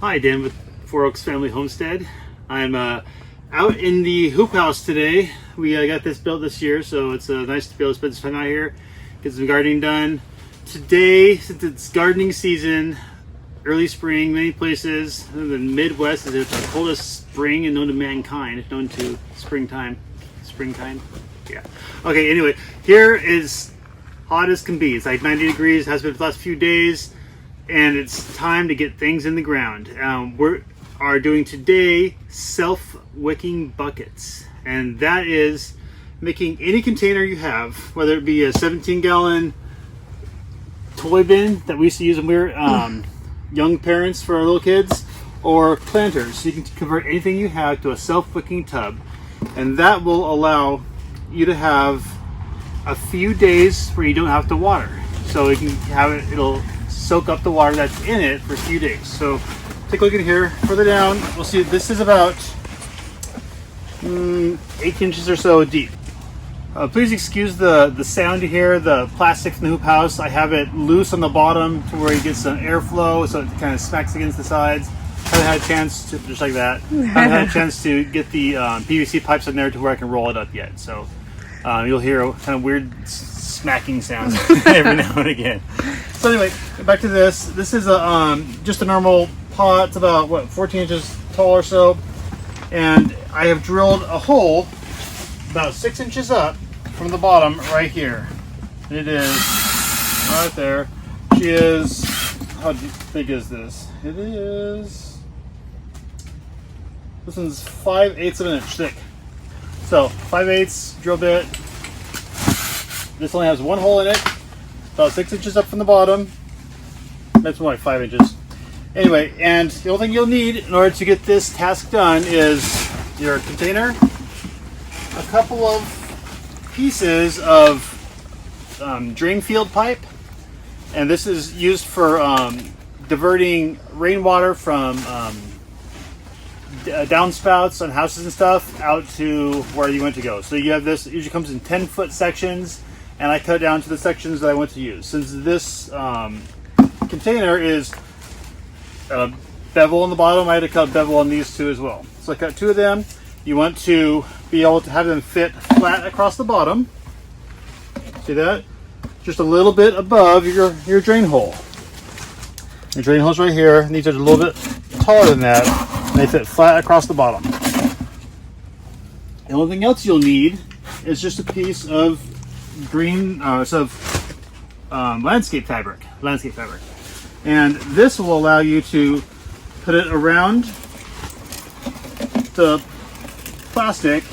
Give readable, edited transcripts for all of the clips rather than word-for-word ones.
Hi, Dan with Four Oaks Family Homestead. I'm out in the hoop house today. We got this built this year, so it's nice to be able to spend some time out here, get some gardening done. Today, since it's gardening season, early spring, many places in the Midwest is the coldest spring and known to mankind, known to springtime. Springtime? Yeah. Okay, anyway, here is hot as can be. It's like 90 degrees, has been for the last few days, and it's time to get things in the ground. We are doing today self-wicking buckets, and that is making any container you have, whether it be a 17-gallon toy bin that we used to use when we were young parents for our little kids, or planters. So you can convert anything you have to a self-wicking tub, and that will allow you to have a few days where you don't have to water. So you can have it, it'll soak up the water that's in it for a few days. So take a look in here. Further down, we'll see this is about 8 inches or so deep. Please excuse the sound you hear, the plastic from the hoop house. I have it loose on the bottom to where you get some airflow, so it kind of smacks against the sides. Haven't had a chance to, just like that, haven't had a chance to get the PVC pipes in there to where I can roll it up yet. So you'll hear a kind of weird smacking sounds every now and again. So anyway, back to this. This is a just a normal pot. It's about, what, 14 inches tall or so. And I have drilled a hole about 6 inches up from the bottom right here. It is right there. She is, how big is this? It is, this one's 5/8 of an inch thick. So 5/8 drill bit. This only has one hole in it, about 6 inches up from the bottom. That's more like 5 inches. Anyway, and the only thing you'll need in order to get this task done is your container, a couple of pieces of drain field pipe, and this is used for diverting rainwater from downspouts on houses and stuff out to where you want to go. So you have this, it usually comes in 10-foot sections, and I cut it down to the sections that I want to use. Since this container is a bevel on the bottom, I had to cut a bevel on these two as well. So I cut 2 of them. You want to be able to have them fit flat across the bottom. See that? Just a little bit above your drain hole. Your drain hole's right here. These are a little bit taller than that, and they fit flat across the bottom. The only thing else you'll need is just a piece of green, landscape fabric. And this will allow you to put it around the plastic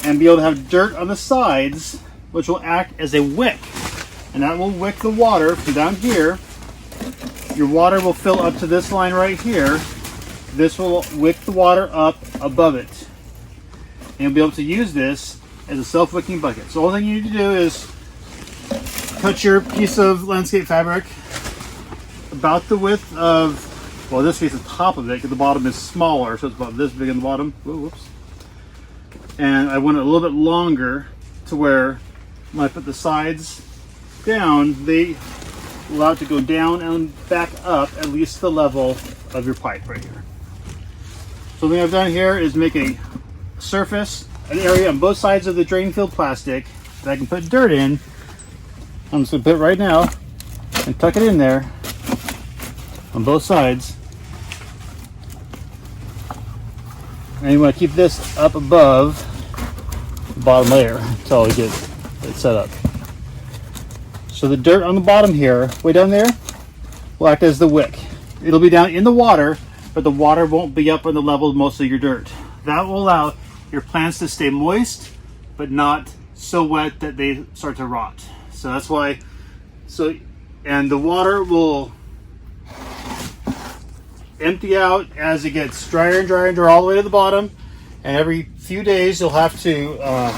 and be able to have dirt on the sides, which will act as a wick. And that will wick the water from down here. Your water will fill up to this line right here. This will wick the water up above it. And you'll be able to use this as a self-wicking bucket. So all thing you need to do is cut your piece of landscape fabric about the width of, well, this piece is the top of it because the bottom is smaller, so it's about this big on the bottom. Whoops. And I want it a little bit longer to where when I put the sides down, they allow it to go down and back up at least the level of your pipe right here. So the thing I've done here is make a surface, an area on both sides of the drain field plastic that I can put dirt in. I'm just going to put it right now and tuck it in there on both sides. And you want to keep this up above the bottom layer until you get it set up. So the dirt on the bottom here, way down there, will act as the wick. It'll be down in the water, but the water won't be up on the level of most of your dirt. That will allow your plants to stay moist, but not so wet that they start to rot. So that's why, and the water will empty out as it gets drier and drier and drier all the way to the bottom. And every few days you'll have to I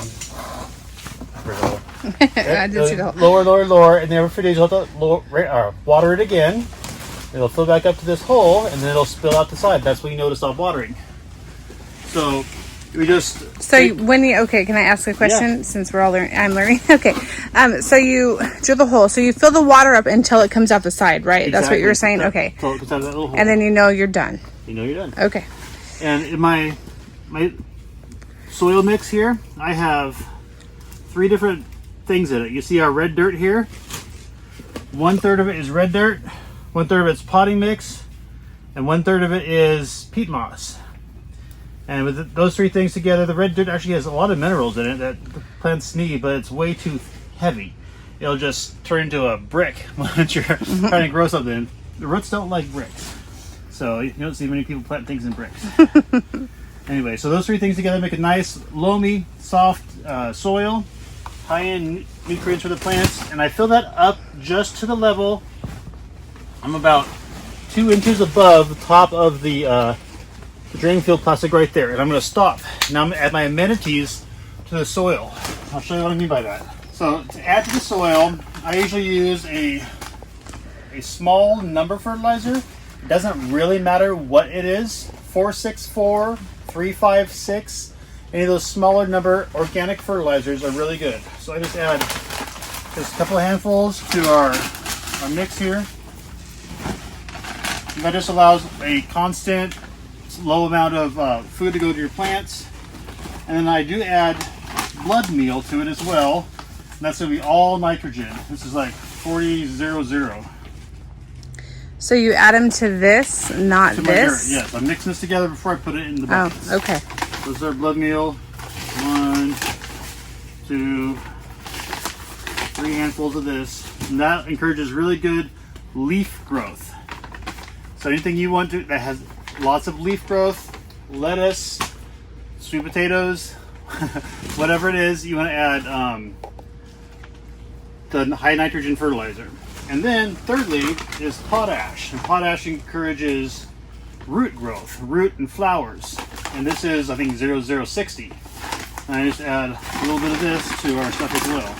did see the lower, and then every few days you'll have to water it again. It'll fill back up to this hole, and then it'll spill out the side. That's when you know to stop watering. So We just when you can I ask a question? Yeah. Since we're all learning, I'm learning. Okay, so you drill the hole, so you fill the water up until it comes out the side, right? Exactly. That's what you were saying. Yep. Okay, So it comes out of that little hole. and then you know you're done. You know you're done. Okay. And in my soil mix here, I have 3 different things in it. You see our red dirt here. 1/3 of it is red dirt, 1/3 of it's potting mix, and 1/3 of it is peat moss. And with those 3 things together, the red dirt actually has a lot of minerals in it that the plants need, but it's way too heavy. It'll just turn into a brick once you're trying to grow something. The roots don't like bricks, so you don't see many people plant things in bricks. Anyway, so those 3 things together make a nice, loamy, soft soil, high in nutrients for the plants, and I fill that up just to the level. I'm about 2 inches above the top of the drain field plastic right there, and I'm going to stop. Now I'm going to add my amenities to the soil. I'll show you what I mean by that. So to add to the soil, I usually use a small number fertilizer. It doesn't really matter what it is. 464, 356, any of those smaller number organic fertilizers are really good. So I just add just a couple of handfuls to our mix here. And that just allows a constant low amount of food to go to your plants. And then I do add blood meal to it as well. And that's going to be all nitrogen. This is like 40-0-0. So you add them to this, not to this? Yes, I'm mixing this together before I put it in the buckets. Oh, okay. This is our blood meal. 1, 2, 3 handfuls of this. And that encourages really good leaf growth. So anything you want to that has lots of leaf growth, lettuce, sweet potatoes, whatever it is, you want to add the high nitrogen fertilizer. And then thirdly is potash. And potash encourages root growth, root and flowers. And this is, I think, 0060. And I just add a little bit of this to our stuff as well.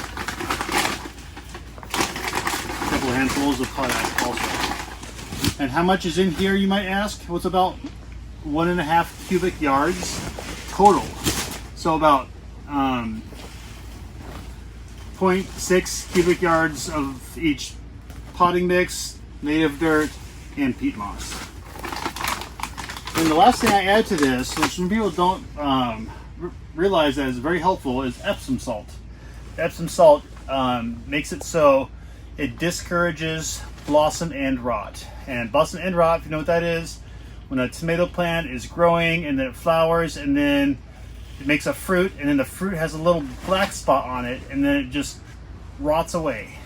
A couple of handfuls of potash also. And how much is in here, you might ask? Well, it's about 1.5 cubic yards total. So about 0.6 cubic yards of each potting mix, native dirt, and peat moss. And the last thing I add to this, which some people don't realize that is very helpful, is Epsom salt. Epsom salt makes it so it discourages blossom end rot. And blossom end rot, if you know what that is, when a tomato plant is growing and then it flowers and then it makes a fruit and then the fruit has a little black spot on it and then it just rots away.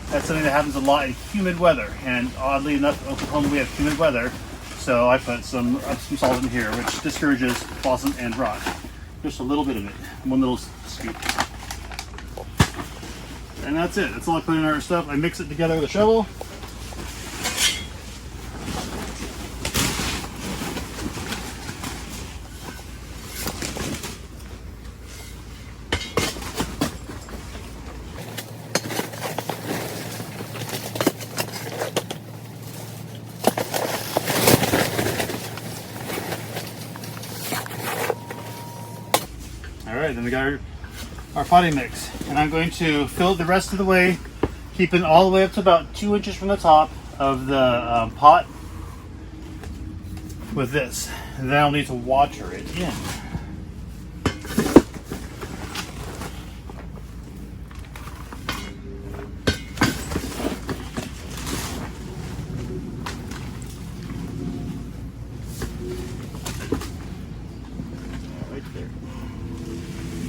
That's something that happens a lot in humid weather, and oddly enough, in Oklahoma we have humid weather, so I put some Epsom salt in here, which discourages blossom end rot. Just a little bit of it, 1 little scoop. And that's it. That's all I put in our stuff. I mix it together with a shovel. All right, then we got our potting mix, and I'm going to fill it the rest of the way, keeping all the way up to about 2 inches from the top of the pot with this, and then I'll need to water it in.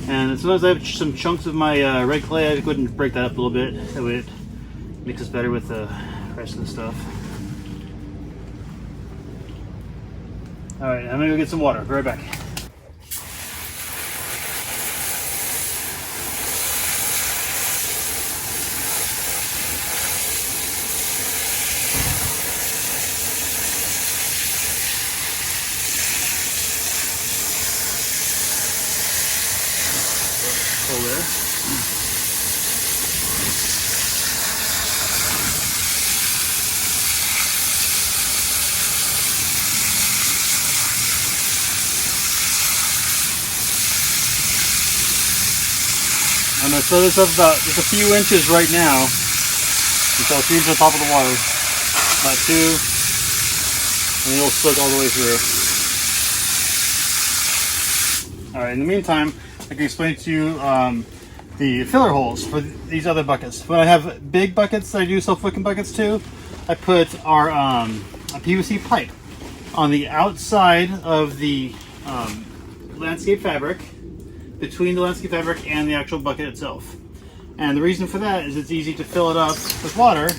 And sometimes I have some chunks of my red clay. I go ahead and break that up a little bit. That way it mixes better with the rest of the stuff. Alright, I'm gonna go get some water. Be right back. There. going to fill this up about just a few inches right now. Until it's reaching the top of the water. About 2. And it'll soak all the way through. Alright, in the meantime, I can explain to you the filler holes for these other buckets. When I have big buckets that I do self-wicking buckets too, I put our a PVC pipe on the outside of the landscape fabric, between the landscape fabric and the actual bucket itself. And the reason for that is it's easy to fill it up with water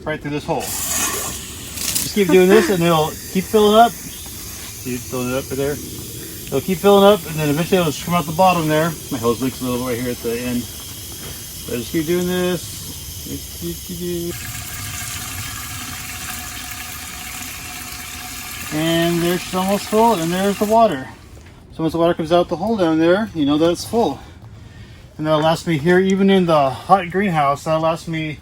right through this hole. Just keep doing this and it'll keep filling up. See it filling it up right there? It'll keep filling up and then eventually it'll just come out the bottom there. My hose leaks a little right here at the end. So just keep doing this. And there she's almost full, and there's the water. So once the water comes out the hole down there, you know that it's full. And that'll last me here, even in the hot greenhouse, that'll last me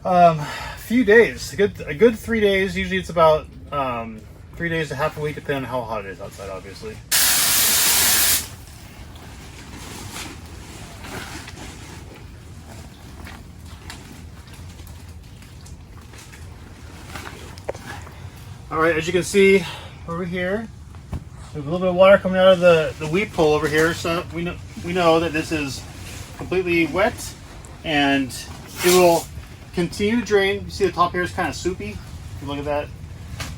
a few days. A good 3 days. Usually it's about 3 days to half a week, depending on how hot it is outside, obviously. All right, as you can see over here, there's a little bit of water coming out of the weep hole over here, so we know that this is completely wet, and it will continue to drain. You see the top here is kind of soupy. If you look at that,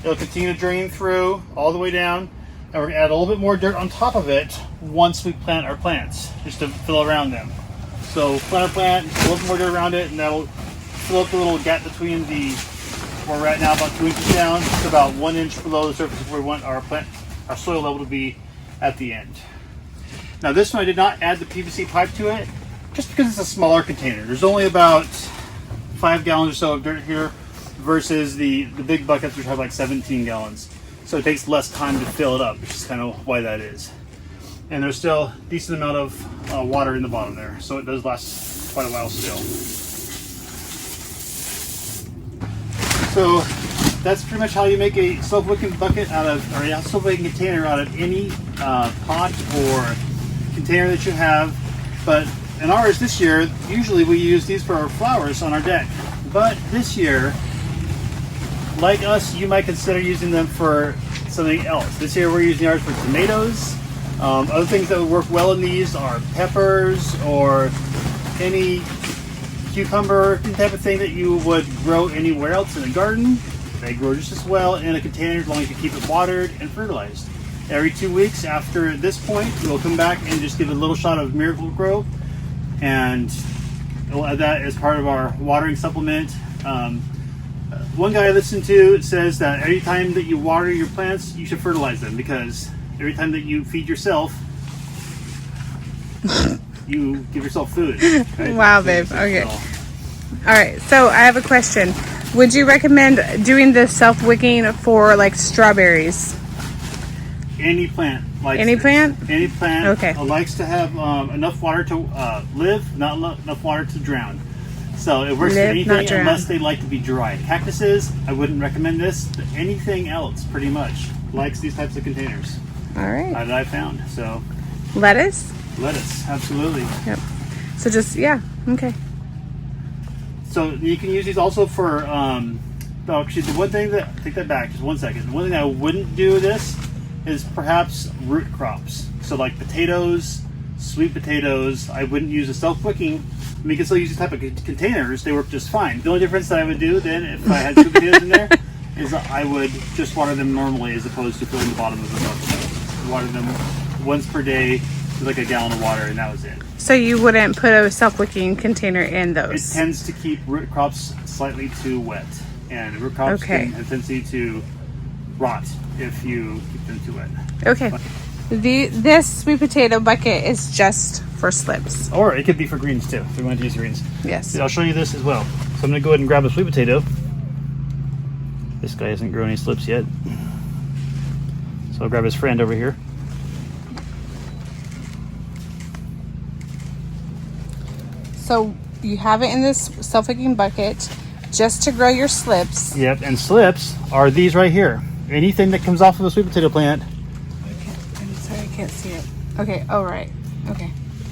it'll continue to drain through all the way down, and we're gonna add a little bit more dirt on top of it once we plant our plants, just to fill around them. So plant our plant, a little bit more dirt around it, and that'll fill up the little gap between the where we're at now, about 2 inches down, to about 1 inch below the surface of where we want our soil level to be at the end. Now this one I did not add the PVC pipe to it, just because it's a smaller container. There's only about 5 gallons or so of dirt here versus the big buckets which have like 17 gallons. So it takes less time to fill it up, which is kind of why that is. And there's still a decent amount of water in the bottom there, so it does last quite a while still. So that's pretty much how you make a self-wicking bucket out of, or a self-wicking container out of any pot or container that you have. But in ours this year, usually we use these for our flowers on our deck. But this year, like us, you might consider using them for something else. This year we're using ours for tomatoes. Other things that would work well in these are peppers or any cucumber type of thing that you would grow anywhere else in the garden. They grow just as well in a container as long as you keep it watered and fertilized. Every 2 weeks after this point, we'll come back and just give it a little shot of Miracle-Gro, and we'll add that as part of our watering supplement. One guy I listened to says that every time that you water your plants, you should fertilize them, because every time that you feed yourself, you give yourself food. Right? Wow, babe. Okay. All right. So I have a question. Would you recommend doing this self-wicking for like strawberries? Any plant. Any plant? Any plant. Okay. Likes to have enough water to live, not enough water to drown. So it works for anything unless they like to be dry. Cactuses, I wouldn't recommend this, but anything else pretty much likes these types of containers. All right. That I found. So lettuce? Lettuce, absolutely. Yep. So just, yeah, okay. So you can use these also for, actually the one thing that, take that back, just 1 second. The one thing I wouldn't do this is perhaps root crops. So like potatoes, sweet potatoes, I wouldn't use a self-wicking. I mean, you can still use these type of containers, they work just fine. The only difference that I would do then, if I had sweet potatoes in there, is I would just water them normally as opposed to filling the bottom of the bucket. Water them once per day, like a gallon of water, and that was it. So you wouldn't put a self-wicking container in those? It tends to keep root crops slightly too wet, and root crops can have a tendency to rot if you keep them too wet. Okay. This sweet potato bucket is just for slips. Or it could be for greens too, if we want to use greens. Yes. I'll show you this as well. So I'm going to go ahead and grab a sweet potato. This guy hasn't grown any slips yet. So I'll grab his friend over here. So you have it in this self-wicking bucket just to grow your slips. Yep, and slips are these right here. Anything that comes off of a sweet potato plant. Okay, I'm sorry, I can't see it. Okay, oh right, okay.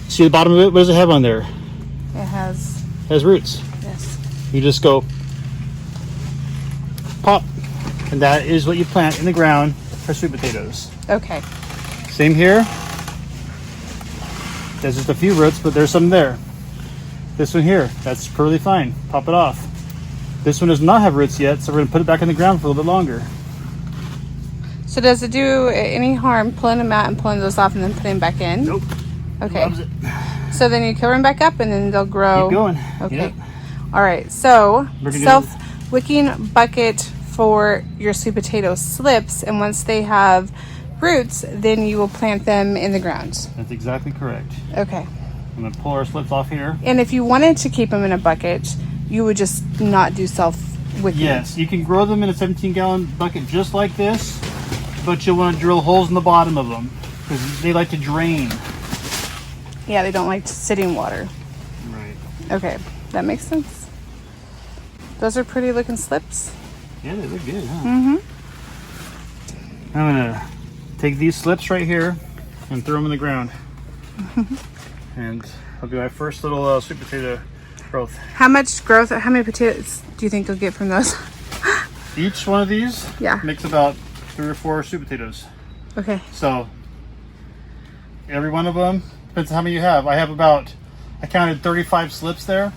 See the bottom of it? What does it have on there? It has. It has roots. Yes. You just go pop, and that is what you plant in the ground for sweet potatoes. Okay. Same here. There's just a few roots, but there's some there. This one here, that's perfectly fine. Pop it off. This one does not have roots yet, so we're gonna put it back in the ground for a little bit longer. So does it do any harm pulling them out and pulling those off and then putting them back in? Nope. Okay. Loves it. So then you cover them back up and then they'll grow. Keep going. Okay. Yep. All right. So We're gonna self-wicking bucket for your sweet potato slips, and once they have roots, then you will plant them in the ground. That's exactly correct. Okay. I'm gonna pull our slips off here. And if you wanted to keep them in a bucket, you would just not do self-wicking. Yes, you can grow them in a 17-gallon bucket just like this, but you'll want to drill holes in the bottom of them because they like to drain. Yeah, they don't like sitting water. Right. Okay, that makes sense. Those are pretty looking slips. Yeah, they look good, huh? Mm-hmm. I'm gonna take these slips right here and throw them in the ground. And I'll do my first little sweet potato growth. How much growth, how many potatoes do you think you'll get from those? Each one of these makes about 3 or 4 sweet potatoes. Okay. So every one of them depends on how many you have. I counted 35 slips there,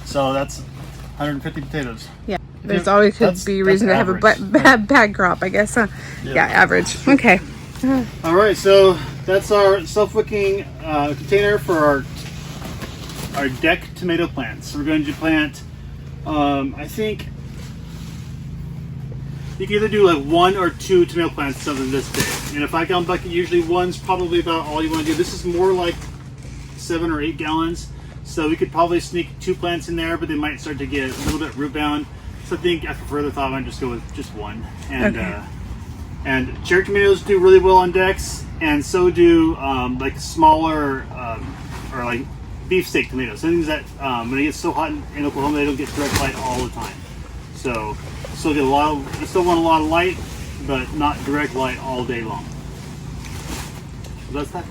so that's 150 potatoes. Yeah, there's always could be reason to have a bad crop, I guess, huh? Yeah, average. Okay. All right, so that's our self-wicking container for our deck tomato plants. We're going to plant, I think, you can either do like 1 or 2 tomato plants, something this big. In a 5-gallon bucket, usually one's probably about all you want to do. This is more like 7 or 8 gallons, so we could probably sneak 2 plants in there, but they might start to get a little bit root bound. So I think after further thought, I might just go with just 1. And and cherry tomatoes do really well on decks, and so do like smaller or like beefsteak tomatoes. Things that when it gets so hot in Oklahoma, they don't get direct light all the time. So still get you still want a lot of light, but not direct light all day long. So that's that.